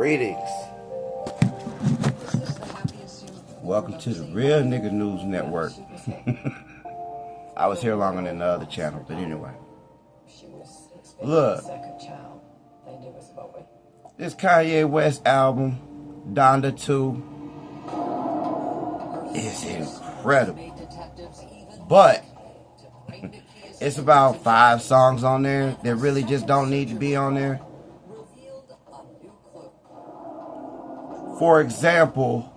Greetings. Welcome to the Real Nigga News Network. I was here longer than the other channel, but anyway. Look. This Kanye West album, Donda 2, is incredible. But it's about 5 songs on there that really just don't need to be on there. For example,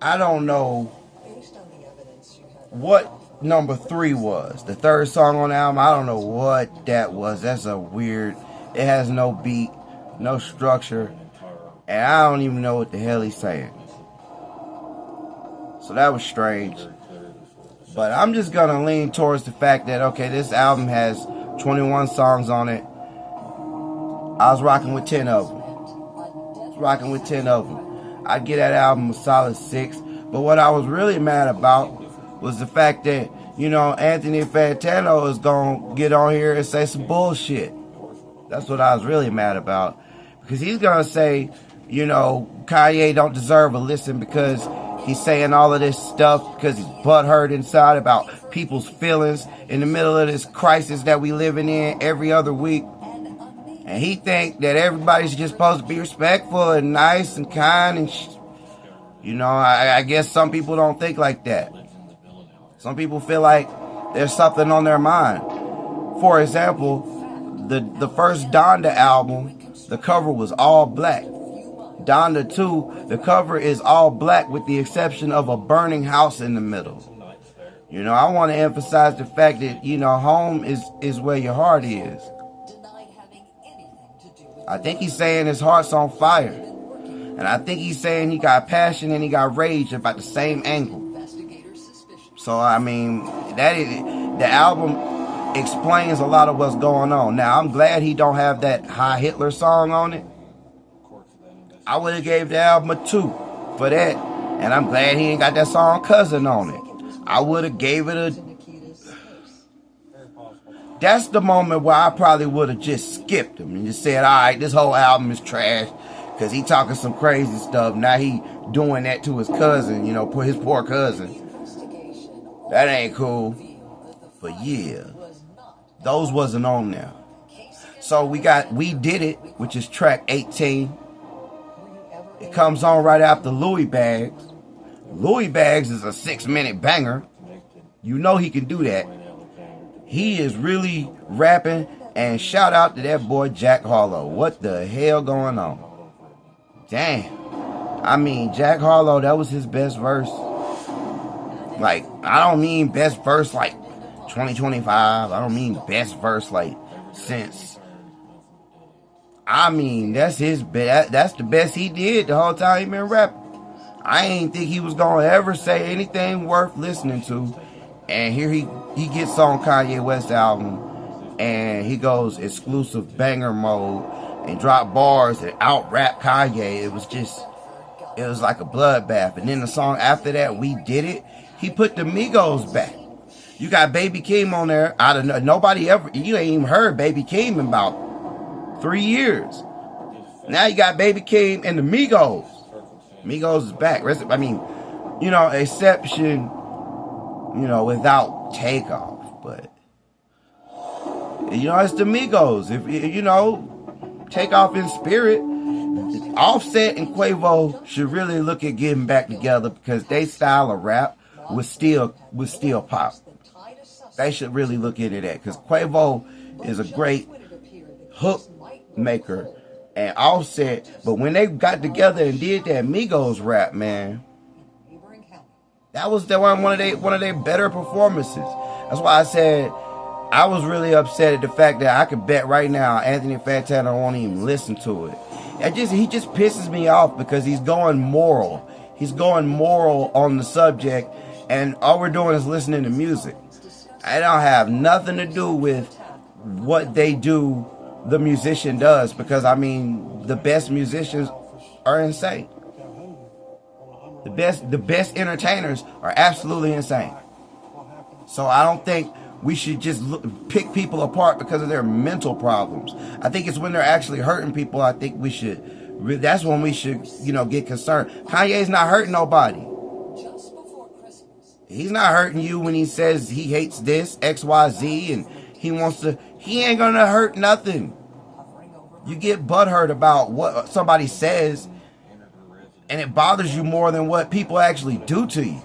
I don't know what number 3 was. The 3rd song on the album, I don't know what that was. That's a weird, it has no beat, no structure, and I don't even know what the hell he's saying. So that was strange. But I'm just gonna lean towards the fact that, okay, this album has 21 songs on it. I was rocking with 10 of them. I'd give that album a solid 6. But what I was really mad about was the fact that, you know, Anthony Fantano is going to get on here and say some bullshit. That's what I was really mad about. Because he's going to say, you know, Kanye don't deserve a listen because he's saying all of this stuff because he's butthurt inside about people's feelings in the middle of this crisis that we living in every other week. And he think that everybody's just supposed to be respectful and nice and kind and you know, I guess some people don't think like that. Some people feel like there's something on their mind. For example, the first Donda album, the cover was all black. Donda 2, the cover is all black with the exception of a burning house in the middle. You know, I want to emphasize the fact that, you know, home is where your heart is. I think he's saying his heart's on fire. And I think he's saying he got passion and he got rage about the same angle. So, I mean, the album explains a lot of what's going on. Now, I'm glad he don't have that High Hitler song on it. I would have gave the album a 2 for that. And I'm glad he ain't got that song Cousin on it. I would have gave it a... That's the moment where I probably would have just skipped him and just said, all right, this whole album is trash because he talking some crazy stuff. Now he doing that to his cousin, you know, his poor cousin. That ain't cool. But yeah, those wasn't on there. So we got We Did It, which is track 18. It comes on right after Louis Bags. Louis Bags is a 6-minute banger. You know he can do that. He is really rapping, and shout out to that boy Jack Harlow. What the hell going on? Damn. I mean, Jack Harlow, that was his best verse. Like, I don't mean best verse like 2025. I don't mean best verse like since. I mean, that's his best. That's the best he did the whole time he been rapping. I ain't think he was gonna ever say anything worth listening to. And here he gets on Kanye West album and he goes exclusive banger mode and drop bars and out rap Kanye. It was like a bloodbath. And then the song after that, We Did It, he put the Migos back. You got Baby Keem on there. I don't know, you ain't even heard Baby Keem in about 3 years. Now you got Baby Keem and the Migos. Migos is back. I mean, you know, exception, you know, without Takeoff, but you know, it's the Migos. If you know, Takeoff in spirit, Offset and Quavo should really look at getting back together because they style of rap was still pop. They should really look into that because Quavo is a great hook maker and Offset, but when they got together and did that Migos rap, man, that was one of their better performances. That's why I said I was really upset at the fact that I could bet right now Anthony Fantano won't even listen to it. He just pisses me off because he's going moral. He's going moral on the subject, and all we're doing is listening to music. I don't have nothing to do with what they do, the musician does, because I mean the best musicians are insane. The best entertainers are absolutely insane. So I don't think we should just pick people apart because of their mental problems. I think it's when they're actually hurting people. I think we should. That's when we should, get concerned. Kanye's not hurting nobody. He's not hurting you when he says he hates this, X, Y, Z, and he ain't gonna hurt nothing. You get butthurt about what somebody says, and it bothers you more than what people actually do to you.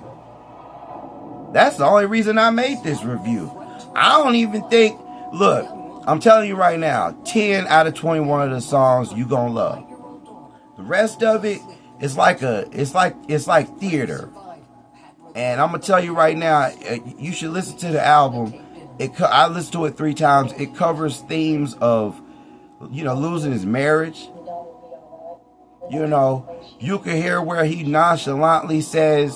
That's the only reason I made this review. I don't even think, look, I'm telling you right now, 10 out of 21 of the songs you gonna love. The rest of it is it's like theater. And I'm gonna tell you right now, you should listen to the album. I listened to it 3 times. It covers themes of, losing his marriage. You can hear where he nonchalantly says,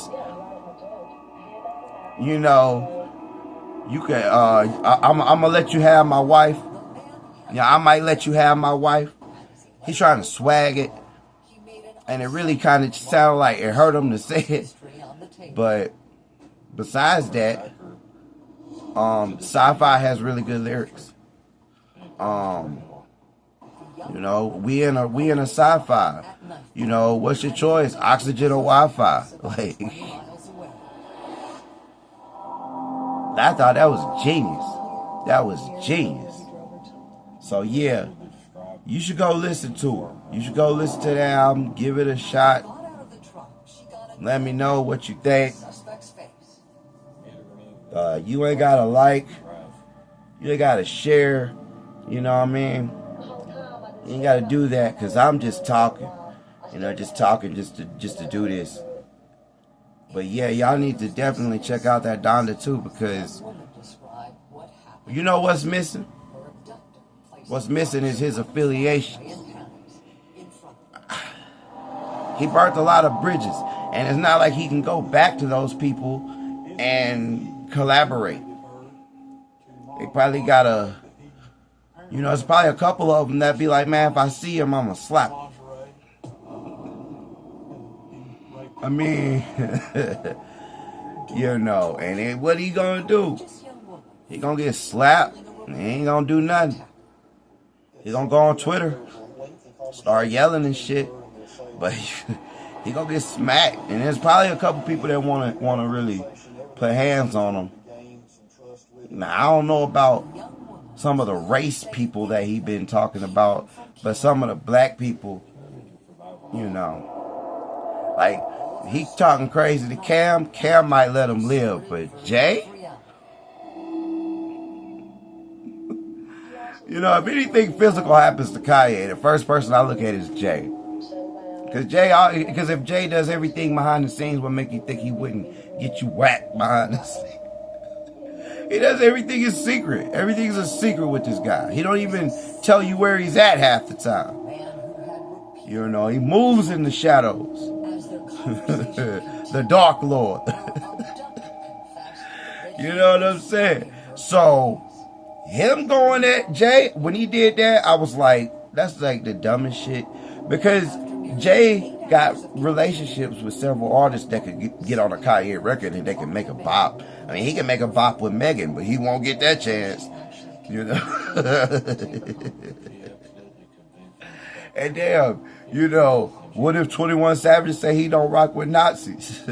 you can. I'm gonna let you have my wife. I might let you have my wife. He's trying to swag it, and it really kind of sounded like it hurt him to say it. But besides that, Sci-Fi has really good lyrics. We in a Sci-Fi. What's your choice? Oxygen or Wi-Fi? Like, I thought that was genius. That was genius. So yeah, you should go listen to it. You should go listen to the album. Give it a shot. Let me know what you think. You ain't gotta like. You ain't gotta share. You know what I mean? You ain't gotta do that because I'm just talking. Just talking just to do this. But yeah, y'all need to definitely check out that Donda too, because you know what's missing? What's missing is his affiliations. He burnt a lot of bridges, and it's not like he can go back to those people and collaborate. They probably got it's probably a couple of them that be like, man, if I see him, I'm gonna slap him. I mean, and what he gonna do? He gonna get slapped. He ain't gonna do nothing. He gonna go on Twitter, start yelling and shit, but he gonna get smacked. And there's probably a couple people that wanna really put hands on him. Now I don't know about some of the race people that he been talking about, but some of the black people, like. He talking crazy to Cam. Cam might let him live, but Jay? If anything physical happens to Kanye, the first person I look at is Jay. Because if Jay does everything behind the scenes, what make you think he wouldn't get you whacked behind the scenes? He does everything in secret. Everything's a secret with this guy. He don't even tell you where he's at half the time. He moves in the shadows. The Dark Lord. You know what I'm saying? So, him going at Jay, when he did that, I was like, that's like the dumbest shit. Because Jay got relationships with several artists that could get on a Kanye record and they can make a bop. I mean, he can make a bop with Megan, but he won't get that chance. And damn, what if 21 Savage say he don't rock with Nazis?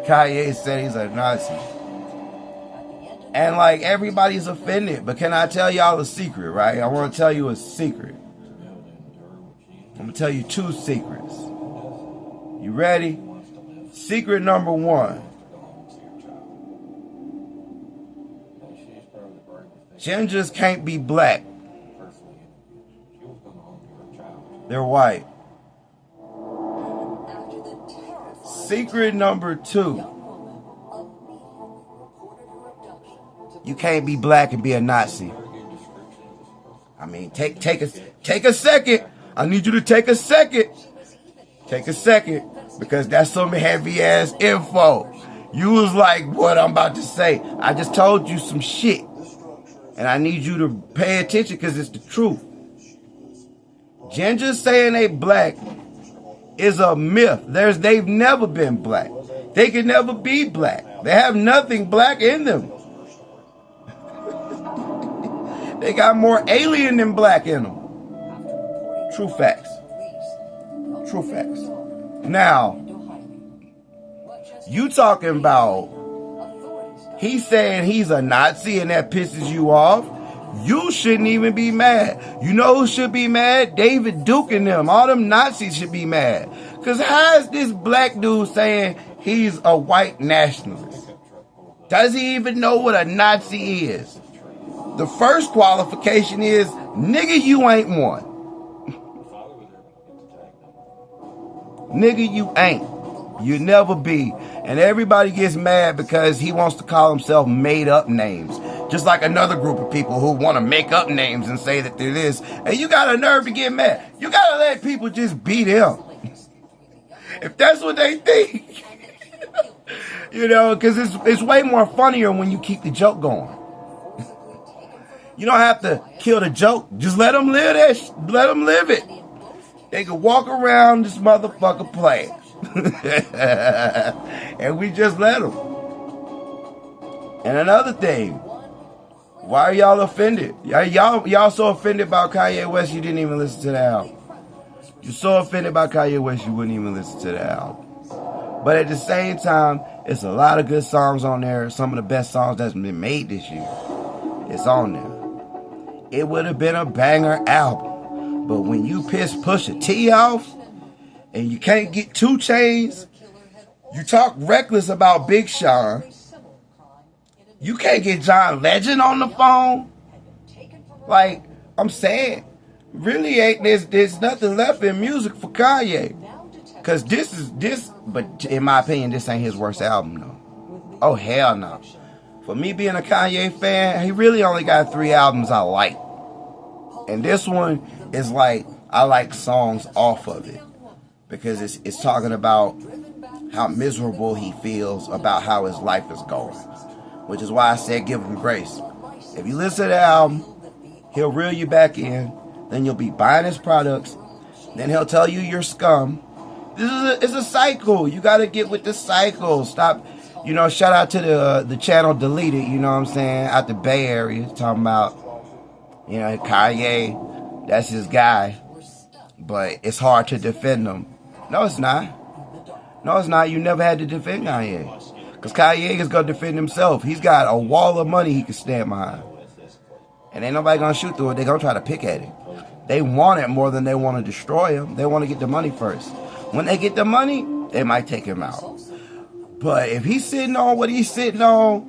Kanye said he's a Nazi. And like everybody's offended, but can I tell y'all a secret, right? I want to tell you a secret. I'm going to tell you 2 secrets. You ready? Secret number 1. Gingers can't be black. They're white. Secret number 2. You can't be black and be a Nazi. I mean, take a second. I need you to take a second. Take a second, because that's some heavy ass info. You was like, what I'm about to say. I just told you some shit, and I need you to pay attention because it's the truth. Gingers saying they black is a myth. They've never been black. They can never be black. They have nothing black in them. They got more alien than black in them. True facts. True facts. Now, you talking about he's saying he's a Nazi and that pisses you off. You shouldn't even be mad. You know who should be mad? David Duke and them. All them Nazis should be mad. Because how is this black dude saying he's a white nationalist? Does he even know what a Nazi is? The first qualification is, nigga, you ain't one. Nigga, you ain't. You never be. And everybody gets mad because he wants to call himself made up names. Just like another group of people who want to make up names and say that they're this. And you got a nerve to get mad. You got to let people just be them. If that's what they think. You know, because it's way more funnier when you keep the joke going. You don't have to kill the joke. Just let them live that. Let them live it. They can walk around this motherfucker playing. And we just let them. And another thing. Why are y'all offended? Y'all so offended about Kanye West you didn't even listen to the album. You're so offended by Kanye West you wouldn't even listen to the album. But at the same time, it's a lot of good songs on there. Some of the best songs that's been made this year. It's on there. It would have been a banger album. But when you piss Pusha T off, and you can't get 2 Chainz, you talk reckless about Big Sean, you can't get John Legend on the phone. Like, I'm saying, really ain't there's nothing left in music for Kanye. Cause but in my opinion, this ain't his worst album though. Oh hell no. For me being a Kanye fan, he really only got 3 albums I like. And this one is like, I like songs off of it. Because it's talking about how miserable he feels about how his life is going. Which is why I said give him grace. If you listen to the album, he'll reel you back in. Then you'll be buying his products. Then he'll tell you you're scum. It's a cycle. You got to get with the cycle. Stop. You know, shout out to the channel Deleted, you know what I'm saying, out the Bay Area. Talking about, you know, Kanye, that's his guy. But it's hard to defend him. No, it's not. No, it's not. You never had to defend Kanye. Because Kanye is going to defend himself. He's got a wall of money he can stand behind. And ain't nobody going to shoot through it. They're going to try to pick at it. They want it more than they want to destroy him. They want to get the money first. When they get the money, they might take him out. But if he's sitting on what he's sitting on,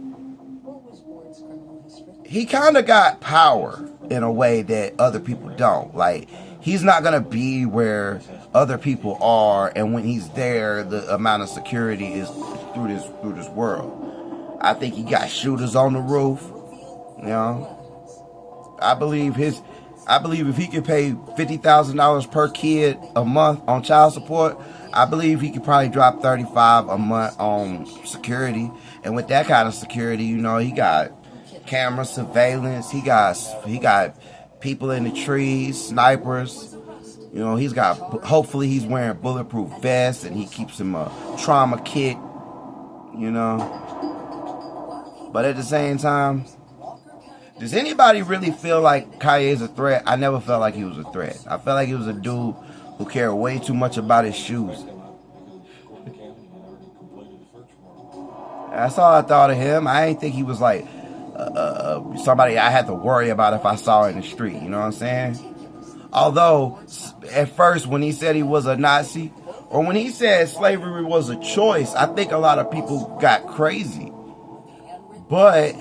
he kind of got power in a way that other people don't. Like, he's not going to be where other people are, and when he's there, the amount of security is through this world. I think he got shooters on the roof. You know, I believe if he could pay $50,000 per kid a month on child support, I believe he could probably drop $35 a month on security. And with that kind of security, you know, he got camera surveillance. He got people in the trees, snipers. You know, hopefully he's wearing bulletproof vests and he keeps him a trauma kit, you know. But at the same time, does anybody really feel like Kanye is a threat? I never felt like he was a threat. I felt like he was a dude who cared way too much about his shoes. That's all I thought of him. I ain't think he was like somebody I had to worry about if I saw in the street. You know what I'm saying? Although, at first, when he said he was a Nazi, or when he said slavery was a choice, I think a lot of people got crazy. But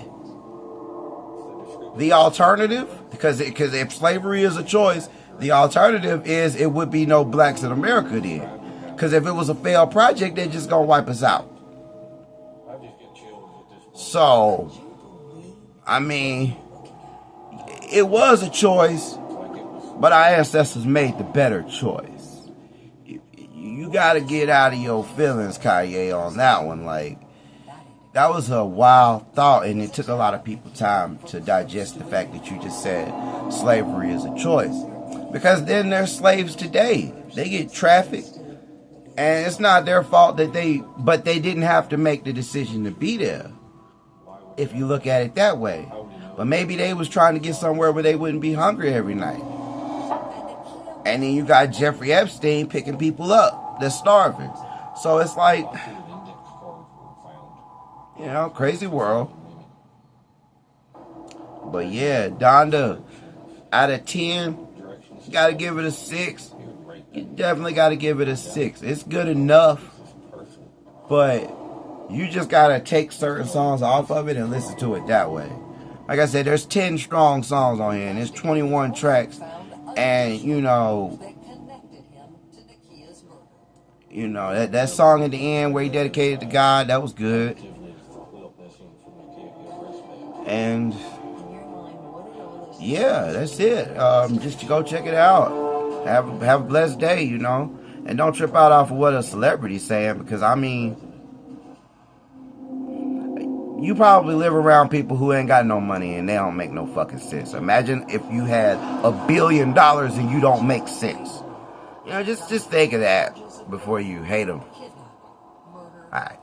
the alternative, because if slavery is a choice, the alternative is it would be no blacks in America then. Because if it was a failed project, they're just going to wipe us out. So, I mean, it was a choice, but our ancestors made the better choice. You got to get out of your feelings, Kanye, on that one. Like, that was a wild thought, and it took a lot of people time to digest the fact that you just said slavery is a choice. Because then there's slaves today. They get trafficked, And it's not their fault that but they didn't have to make the decision to be there, if you look at it that way. But maybe they was trying to get somewhere where they wouldn't be hungry every night. And then you got Jeffrey Epstein picking people up that's starving. So it's like, you know, crazy world. But yeah, Donda, out of 10, you gotta give it a 6. You definitely gotta give it a 6. It's good enough, but you just gotta take certain songs off of it and listen to it that way. Like I said, there's 10 strong songs on here, and there's 21 tracks, and you know that song at the end where he dedicated to God, that was good. And yeah, that's it. Just go check it out. Have a blessed day, you know, and don't trip out off of what a celebrity's saying, because I mean, you probably live around people who ain't got no money and they don't make no fucking sense. Imagine if you had $1 billion and you don't make sense. You know, just think of that before you hate them. All right.